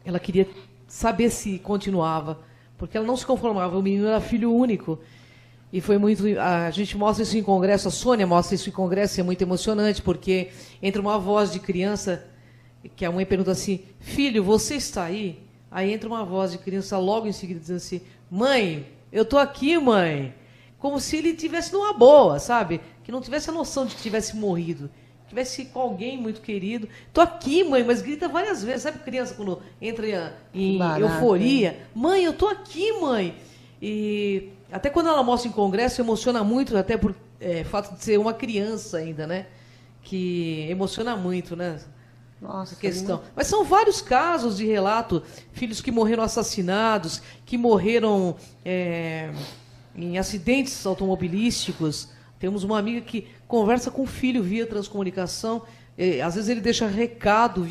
Speaker 3: ela queria saber se continuava, porque ela não se conformava, o menino era filho único. E foi muito. A gente mostra isso em congresso, a Sônia mostra isso em congresso, e é muito emocionante, porque entra uma voz de criança, que a mãe pergunta assim: filho, você está aí? Aí entra uma voz de criança logo em seguida dizendo assim: mãe, eu estou aqui, mãe. Como se ele tivesse numa boa, sabe? Que não tivesse a noção de que tivesse morrido. Tivesse com alguém muito querido. Estou aqui, mãe, mas grita várias vezes. Sabe criança quando entra em euforia? Mãe, eu estou aqui, mãe. E até quando ela mostra em congresso, emociona muito, até por fato de ser uma criança ainda, né? Que emociona muito, né?
Speaker 1: Nossa,
Speaker 3: questão. Mas são vários casos de relato, filhos que morreram assassinados, que morreram em acidentes automobilísticos. Temos uma amiga que conversa com o filho via transcomunicação. Às vezes ele deixa recado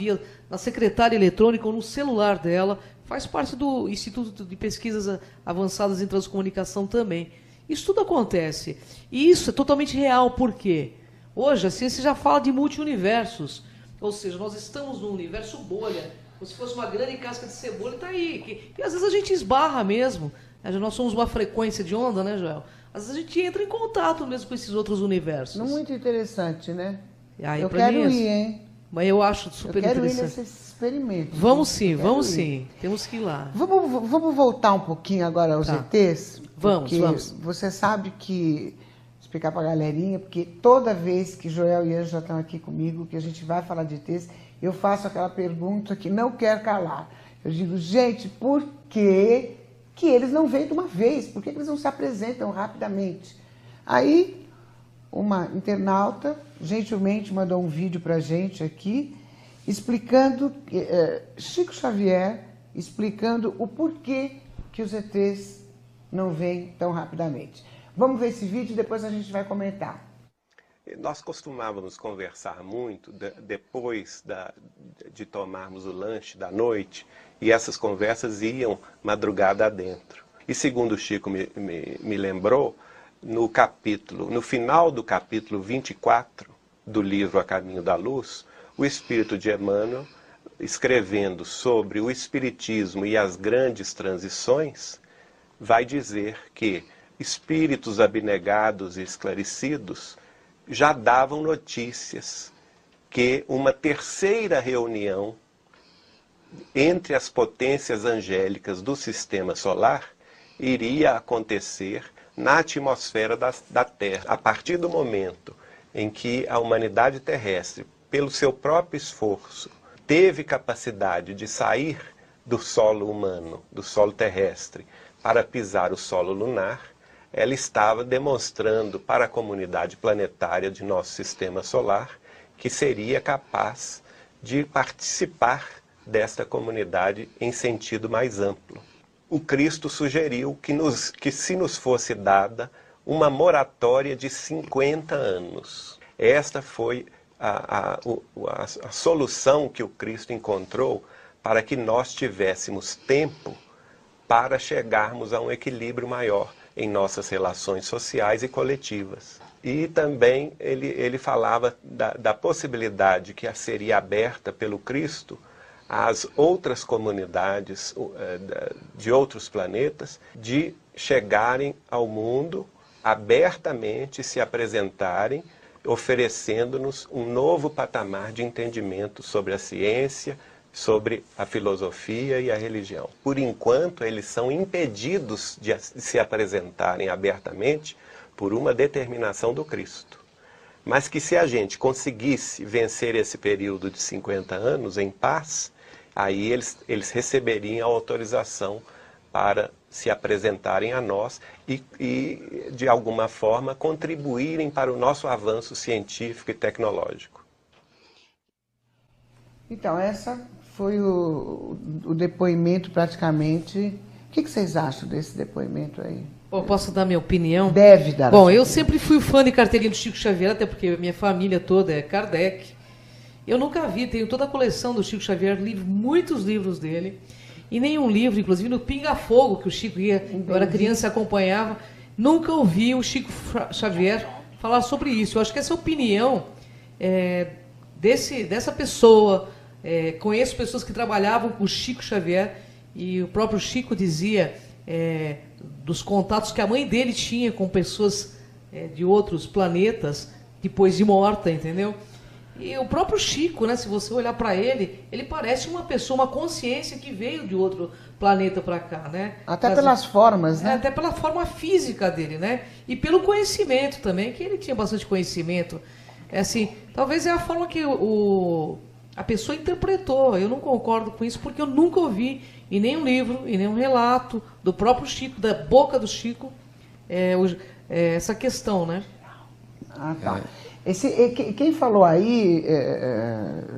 Speaker 3: na secretária eletrônica ou no celular dela. Faz parte do Instituto de Pesquisas Avançadas em Transcomunicação também. Isso tudo acontece. E isso é totalmente real. Por quê? Hoje a ciência já fala de multi-universos. Ou seja, nós estamos num universo bolha. Como se fosse uma grande casca de cebola e está aí. E às vezes a gente esbarra mesmo. Nós somos uma frequência de onda, né, Joel? Às vezes a gente entra em contato mesmo com esses outros universos.
Speaker 1: Muito interessante, né?
Speaker 3: Aí,
Speaker 1: eu quero ir, hein?
Speaker 3: Mas eu acho super interessante.
Speaker 1: Eu quero ir nesse experimento.
Speaker 3: Vamos sim. Temos que ir lá.
Speaker 1: Vamos voltar um pouquinho agora aos ETs?
Speaker 3: Vamos.
Speaker 1: Você sabe que... Explicar para a galerinha, porque toda vez que Joel e Ângela estão aqui comigo, que a gente vai falar de ETs, eu faço aquela pergunta que não quer calar. Eu digo: gente, por que eles não vêm de uma vez? Por que eles não se apresentam rapidamente? Aí, uma internauta gentilmente mandou um vídeo para a gente aqui, explicando que Chico Xavier explicando o porquê que os ETs não vêm tão rapidamente. Vamos ver esse vídeo e depois a gente vai comentar.
Speaker 4: Nós costumávamos conversar muito depois de tomarmos o lanche da noite, e essas conversas iam madrugada adentro. E segundo o Chico me lembrou, no final do capítulo 24 do livro A Caminho da Luz, o Espírito de Emmanuel, escrevendo sobre o Espiritismo e as grandes transições, vai dizer que espíritos abnegados e esclarecidos já davam notícias que uma terceira reunião entre as potências angélicas do sistema solar iria acontecer na atmosfera da Terra. A partir do momento em que a humanidade terrestre, pelo seu próprio esforço, teve capacidade de sair do solo humano, do solo terrestre, para pisar o solo lunar, ela estava demonstrando para a comunidade planetária de nosso sistema solar que seria capaz de participar desta comunidade em sentido mais amplo. O Cristo sugeriu que se nos fosse dada uma moratória de 50 anos. Esta foi a solução que o Cristo encontrou para que nós tivéssemos tempo para chegarmos a um equilíbrio maior em nossas relações sociais e coletivas. E também ele falava da possibilidade que seria aberta pelo Cristo às outras comunidades de outros planetas de chegarem ao mundo abertamente, se apresentarem, oferecendo-nos um novo patamar de entendimento sobre a ciência, sobre a filosofia e a religião. Por enquanto, eles são impedidos de se apresentarem abertamente por uma determinação do Cristo. Mas que se a gente conseguisse vencer esse período de 50 anos em paz, aí eles receberiam a autorização para se apresentarem a nós e, de alguma forma, contribuírem para o nosso avanço científico e tecnológico.
Speaker 1: Então, essa foi o depoimento praticamente. O que vocês acham desse depoimento aí?
Speaker 3: Bom, posso dar minha opinião?
Speaker 1: Deve dar.
Speaker 3: Bom, eu sempre fui fã de carteirinha do Chico Xavier, até porque minha família toda é Kardec. Eu nunca vi, tenho toda a coleção do Chico Xavier, muitos livros dele. E nenhum livro, inclusive no Pinga Fogo, que o Chico ia, eu era criança e acompanhava, nunca ouvi o Chico Xavier falar sobre isso. Eu acho que essa opinião dessa pessoa, conheço pessoas que trabalhavam com o Chico Xavier, e o próprio Chico dizia dos contatos que a mãe dele tinha com pessoas de outros planetas, depois de morta, entendeu? E o próprio Chico, né, se você olhar para ele, ele parece uma pessoa, uma consciência que veio de outro planeta para cá, né?
Speaker 1: Até pelas formas, né?
Speaker 3: Até pela forma física dele, né? E pelo conhecimento também, que ele tinha bastante conhecimento. Assim, talvez é a forma que a pessoa interpretou. Eu não concordo com isso, porque eu nunca ouvi em nenhum livro, em nenhum relato do próprio Chico, da boca do Chico, essa questão, né?
Speaker 1: Ah, tá. Quem falou aí,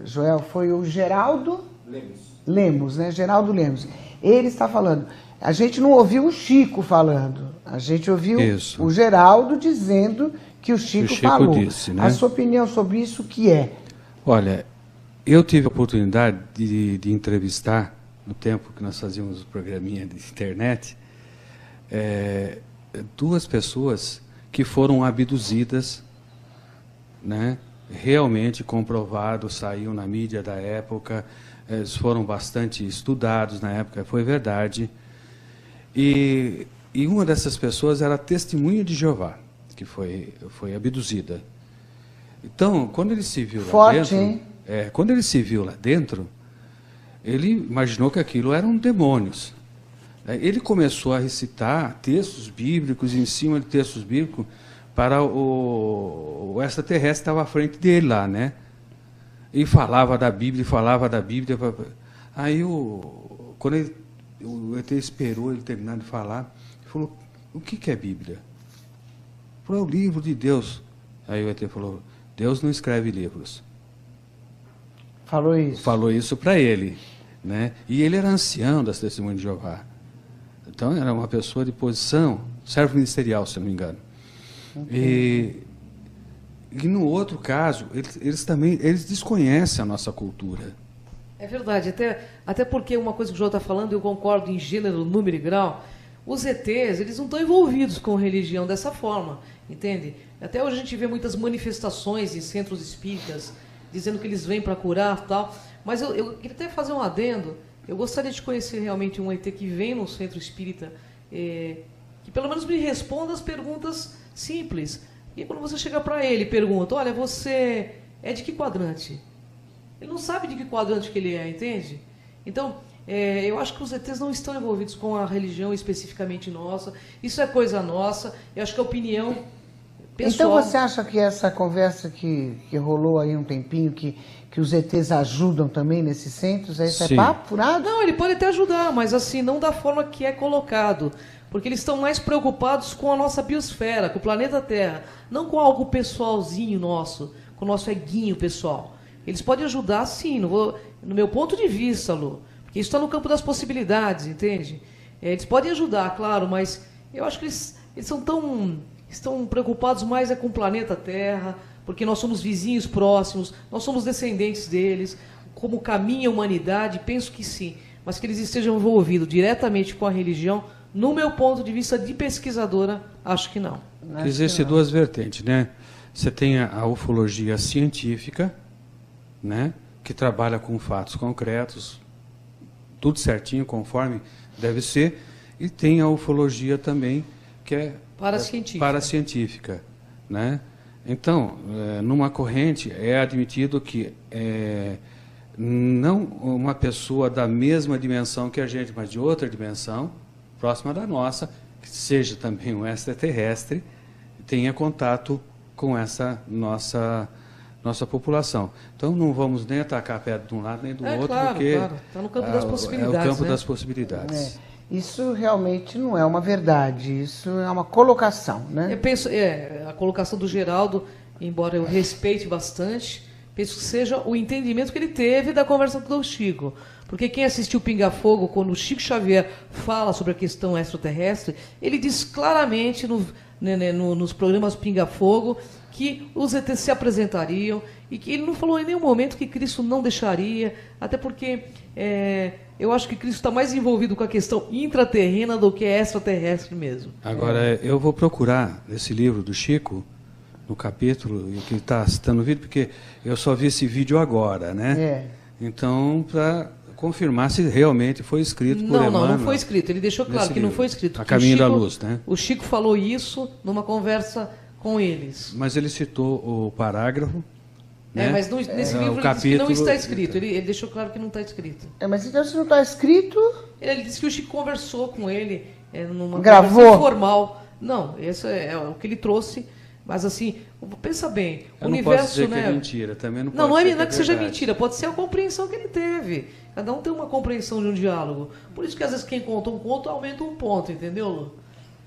Speaker 1: Joel, foi o Geraldo Lemos, né? Geraldo Lemos. Ele está falando. A gente não ouviu o Chico falando. A gente ouviu o Geraldo dizendo que o Chico falou.
Speaker 2: Disse, né?
Speaker 1: A sua opinião sobre isso, o que é?
Speaker 2: Olha, eu tive a oportunidade de entrevistar, no tempo que nós fazíamos o programinha de internet, duas pessoas que foram abduzidas, né? Realmente comprovado, saiu na mídia da época, eles foram bastante estudados na época, foi verdade. E uma dessas pessoas era testemunha de Jeová, que foi abduzida. Então, quando ele se viu lá dentro,
Speaker 1: hein?
Speaker 2: Quando ele se viu lá dentro, ele imaginou que aquilo eram demônios. Ele começou a recitar textos bíblicos, em cima de textos bíblicos, para o extraterrestre que estava à frente dele lá, né? E falava da Bíblia. Aí, quando o ET esperou ele terminar de falar, ele falou: o que é Bíblia? Ele falou: é o livro de Deus. Aí o ET falou: Deus não escreve livros.
Speaker 1: Falou isso?
Speaker 2: Falou isso para ele. né? E ele era ancião das Testemunhas de Jeová. Então, era uma pessoa de posição, servo ministerial, se não me engano. E no outro caso, eles desconhecem a nossa cultura.
Speaker 3: É verdade, até porque uma coisa que o João está falando, eu concordo em gênero, número e grau, os ETs, eles não estão envolvidos com religião dessa forma, entende? Até hoje a gente vê muitas manifestações em centros espíritas, dizendo que eles vêm para curar e tal, mas eu queria até fazer um adendo, eu gostaria de conhecer realmente um ET que vem no centro espírita, que pelo menos me responda as perguntas simples. E quando você chega para ele e pergunta, olha, você é de que quadrante? Ele não sabe de que quadrante que ele é, entende? Então, eu acho que os ETs não estão envolvidos com a religião especificamente nossa. Isso é coisa nossa. Eu acho que é opinião pessoal.
Speaker 1: Então você acha que essa conversa que rolou aí um tempinho, que os ETs ajudam também nesses centros, isso é papo furado?
Speaker 3: Não, ele pode até ajudar, mas assim, não da forma que é colocado. Porque eles estão mais preocupados com a nossa biosfera, com o planeta Terra, não com algo pessoalzinho nosso, com o nosso eguinho pessoal. Eles podem ajudar, sim, no meu ponto de vista, Lu, porque isso está no campo das possibilidades, entende? Eles podem ajudar, claro, mas eu acho que eles estão preocupados mais com o planeta Terra, porque nós somos vizinhos próximos, nós somos descendentes deles, como caminha a humanidade, penso que sim, mas que eles estejam envolvidos diretamente com a religião, no meu ponto de vista de pesquisadora, acho que não.
Speaker 2: Existem duas vertentes, né? Você tem a ufologia científica, né, que trabalha com fatos concretos, tudo certinho, conforme deve ser, e tem a ufologia também, que é paracientífica, né? Então, numa corrente é admitido que não uma pessoa da mesma dimensão que a gente, mas de outra dimensão, próxima da nossa, que seja também um extraterrestre, tenha contato com essa nossa população. Então, não vamos nem atacar pedra de um lado nem do outro,
Speaker 3: claro,
Speaker 2: porque
Speaker 3: está no campo das possibilidades.
Speaker 2: É o campo
Speaker 3: né?
Speaker 2: das possibilidades.
Speaker 1: Isso realmente não é uma verdade, isso é uma colocação, né?
Speaker 3: Eu penso, a colocação do Geraldo, embora eu respeite bastante, penso que seja o entendimento que ele teve da conversa com o Chico. Porque quem assistiu Pinga Fogo, quando o Chico Xavier fala sobre a questão extraterrestre, ele diz claramente nos programas Pinga Fogo que os ETs se apresentariam e que ele não falou em nenhum momento que Cristo não deixaria, até porque eu acho que Cristo está mais envolvido com a questão intraterrena do que extraterrestre mesmo.
Speaker 2: Agora, eu vou procurar esse livro do Chico, no capítulo que ele está citando no vídeo, porque eu só vi esse vídeo agora, né? Então, para confirmar se realmente foi escrito por Emmanuel.
Speaker 3: Não foi escrito. Ele deixou claro que não foi escrito.
Speaker 2: A Caminho da Luz, né?
Speaker 3: O Chico falou isso numa conversa com eles.
Speaker 2: Mas ele citou o parágrafo, né?
Speaker 3: Mas nesse livro ele disse que não está escrito. Ele deixou claro que não está escrito.
Speaker 1: Mas então se não está escrito...
Speaker 3: Ele disse que o Chico conversou com ele numa
Speaker 1: Gravou?
Speaker 3: conversa informal. Não, esse é o que ele trouxe. Mas assim, pensa bem, o universo,
Speaker 2: não posso dizer
Speaker 3: né?
Speaker 2: Que é mentira, também não pode
Speaker 3: não
Speaker 2: ser
Speaker 3: é que seja mentira, pode ser a compreensão que ele teve. Cada um tem uma compreensão de um diálogo. Por isso que às vezes quem conta um conto aumenta um ponto, entendeu, Lu?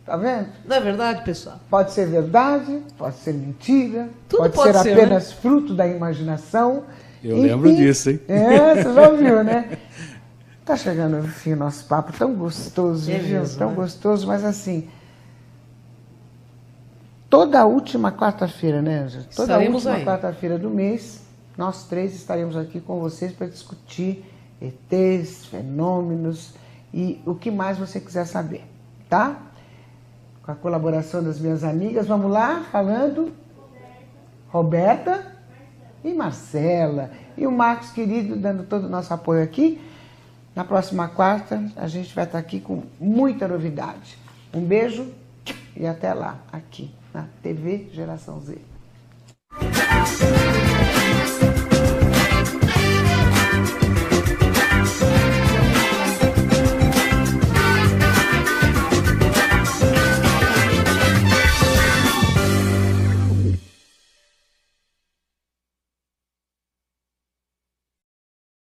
Speaker 1: Tá vendo?
Speaker 3: Não é verdade, pessoal?
Speaker 1: Pode ser verdade, pode ser mentira,
Speaker 3: Tudo
Speaker 1: pode ser apenas
Speaker 3: né?
Speaker 1: fruto da imaginação.
Speaker 2: Eu lembro disso, hein?
Speaker 1: Você já ouviu, né? Tá chegando no fim o nosso papo, tão gostoso, viu?
Speaker 3: Mesmo,
Speaker 1: tão
Speaker 3: né?
Speaker 1: gostoso, mas assim... Toda última quarta-feira, né, Ângela? Toda última quarta-feira do mês, nós três estaremos aqui com vocês para discutir ETs, fenômenos e o que mais você quiser saber, tá? Com a colaboração das minhas amigas, vamos lá, falando. Roberta e Marcela. E o Marcos, querido, dando todo o nosso apoio aqui. Na próxima quarta, a gente vai estar aqui com muita novidade. Um beijo e até lá, aqui na TV Geração Z.